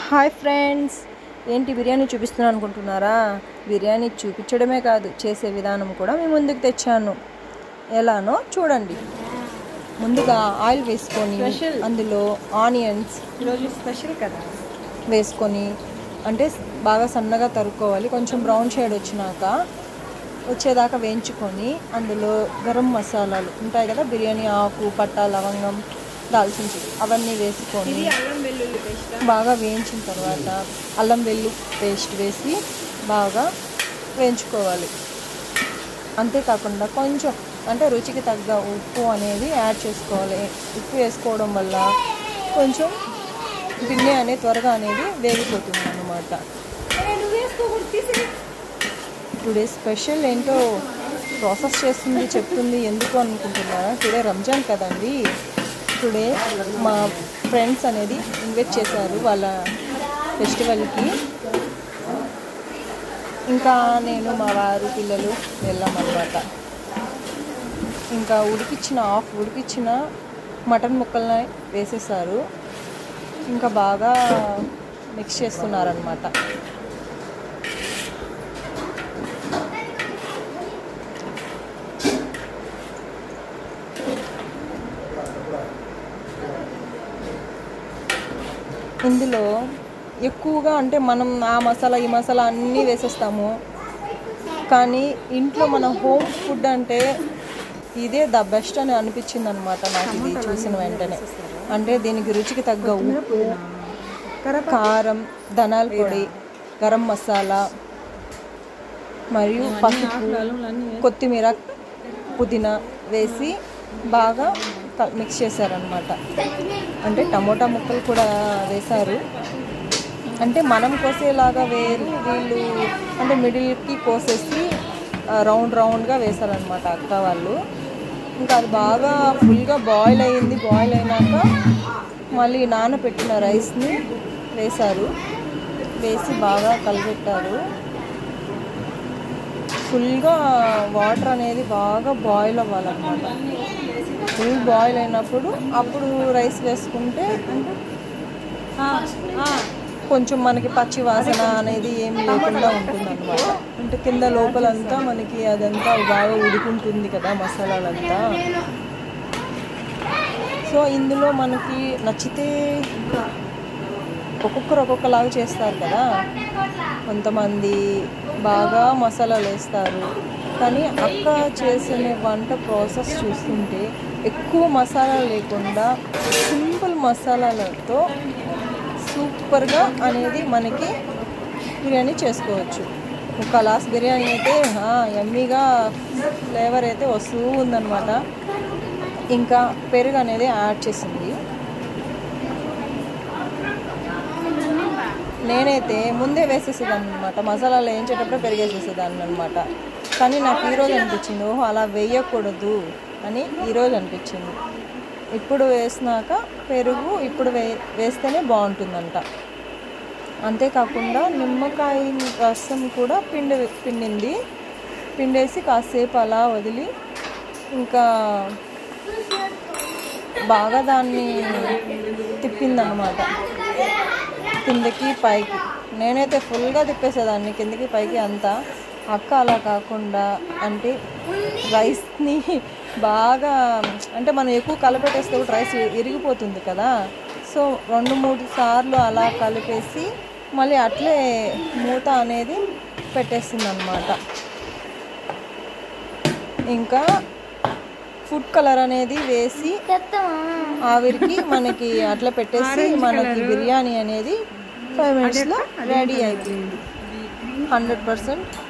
Hi friends, ఏంటి బిర్యానీ చూపిస్తున్నాను అనుకుంటున్నారా? బిర్యానీ చూపించడమే కాదు, చేసే విధానం కూడా మీ ముందుకు తెచ్చాను. ఎలానో చూడండి. ముందుగా ఆయిల్ వేసుకొని అందులో ఆనియన్స్ ఈరోజు స్పెషల్ కదా వేసుకొని అంటే బాగా సన్నగా తరుక్కోవాలి. కొంచెం బ్రౌన్ షేడ్ వచ్చేదాకా వేయించుకొని అందులో గరం మసాలాలు ఉంటాయి కదా, బిర్యానీ ఆకు, పట్టా, లవంగం, దాల్చిన చెక్క అవన్నీ వేసుకొని బాగా వేయించిన తర్వాత అల్లం వెల్లుల్లి పేస్ట్ వేసి బాగా వేయించుకోవాలి. అంతేకాకుండా కొంచెం అంటే రుచికి తగ్గ ఉప్పు అనేది యాడ్ చేసుకోవాలి. ఉప్పు వేసుకోవడం వల్ల కొంచెం బిర్యానీ అనేది త్వరగా అనేది వేగిపోతుంది అన్నమాట. టుడే స్పెషల్ ఏంటో ప్రాసెస్ చేస్తుంది, చెప్తుంది. ఎందుకు అనుకుంటున్నారా? టుడే రంజాన్ కదండి. టుడే మా ఫ్రెండ్స్ అనేది ఇన్వైట్ చేశారు వాళ్ళ ఫెస్టివల్కి. ఇంకా నేను, మా వారు, పిల్లలు వెళ్ళామన్నమాట. ఇంకా ఉడికిచ్చిన మటన్ ముక్కల్ని వేసేసారు. ఇంకా బాగా మిక్స్ చేస్తున్నారనమాట. ఇందులో ఎక్కువగా అంటే మనం ఆ మసాలా ఈ మసాలా అన్నీ వేసేస్తాము. కానీ ఇంట్లో మన హోమ్ ఫుడ్ అంటే ఇదే ద బెస్ట్ అని అనిపించింది అనమాట నాకు ఇది చూసిన వెంటనే. అంటే దీనికి రుచికి తగ్గ ఉప్పు, కారం, ధనాల పొడి, గరం మసాలా మరియు పసుపు, కొత్తిమీర, పుదీనా వేసి బాగా మిక్స్ చేశారనమాట. అంటే టమోటా ముక్కలు కూడా వేశారు. అంటే మనం కోసేలాగా వేరు, వీళ్ళు అంటే మిడిల్కి కోసేసి రౌండ్గా వేశారనమాట అక్క వాళ్ళు. ఇంకా అది బాగా ఫుల్గా బాయిల్ అయ్యింది. బాయిల్ అయినాక మళ్ళీ నానబెట్టిన రైస్ని వేశారు. వేసి బాగా కలిపెట్టారు. ఫుల్గా వాటర్ అనేది బాగా బాయిల్ అవ్వాలన్నమాట. ఫుల్ బాయిల్ అయినప్పుడు అప్పుడు రైస్ వేసుకుంటే కొంచెం మనకి పచ్చి వాసన అనేది ఏం లేకుండా ఉంటుందన్నమాట. అంటే కింద లోపలంతా మనకి అదంతా బాగా ఉడుకుంటుంది కదా మసాలాలంతా. సో ఇందులో మనకి నచ్చితే ఒక్కొక్కరు ఒక్కొక్కలాగా చేస్తారు కదా. కొంతమంది బాగా మసాలాలు వేస్తారు. కానీ అక్క చేసిన వంట ప్రాసెస్ చూస్తుంటే ఎక్కువ మసాలా లేకుండా సింపుల్ మసాలాలతో సూపర్గా అనేది మనకి బిర్యానీ చేసుకోవచ్చు. ఒక గ్లాస్ బిర్యానీ అయితే యమ్మీగా ఫ్లేవర్ అయితే వస్తూ ఉందన్నమాట. ఇంకా పెరుగు అనేది యాడ్ చేసింది. నేనైతే ముందే వేసేసేదాన్ని అనమాట. మసాలాలు వేయించేటప్పుడే పెరిగేసేసేదాన్ని అనమాట. కానీ నాకు ఈరోజు అనిపించింది, ఓహో అలా వేయకూడదు అని ఈరోజు అనిపించింది. ఇప్పుడు వేసినాక పెరుగు ఇప్పుడు వేస్తేనే బాగుంటుందంట. అంతేకాకుండా నిమ్మకాయ రసం కూడా పిండేసి కాసేపు అలా వదిలి ఇంకా బాగా దాన్ని తిప్పిందనమాట కిందకి పైకి. నేనైతే ఫుల్గా తిప్పేసేదాన్ని కిందకి పైకి అంతా. అక్క అలా కాకుండా అంటే రైస్ని బాగా అంటే మనం ఎక్కువ కలిపెట్టేస్తే కూడా రైస్ ఇరిగిపోతుంది కదా. సో 2-3 సార్లు అలా కలిపేసి మళ్ళీ అట్లే మూత అనేది పెట్టేసింది అన్నమాట. ఇంకా ఫుడ్ కలర్ అనేది వేసి ఆవిరికి మనకి అట్లా పెట్టేసి మనకి బిర్యానీ అనేది 5 minutesలో రెడీ అయిపోయింది. 100%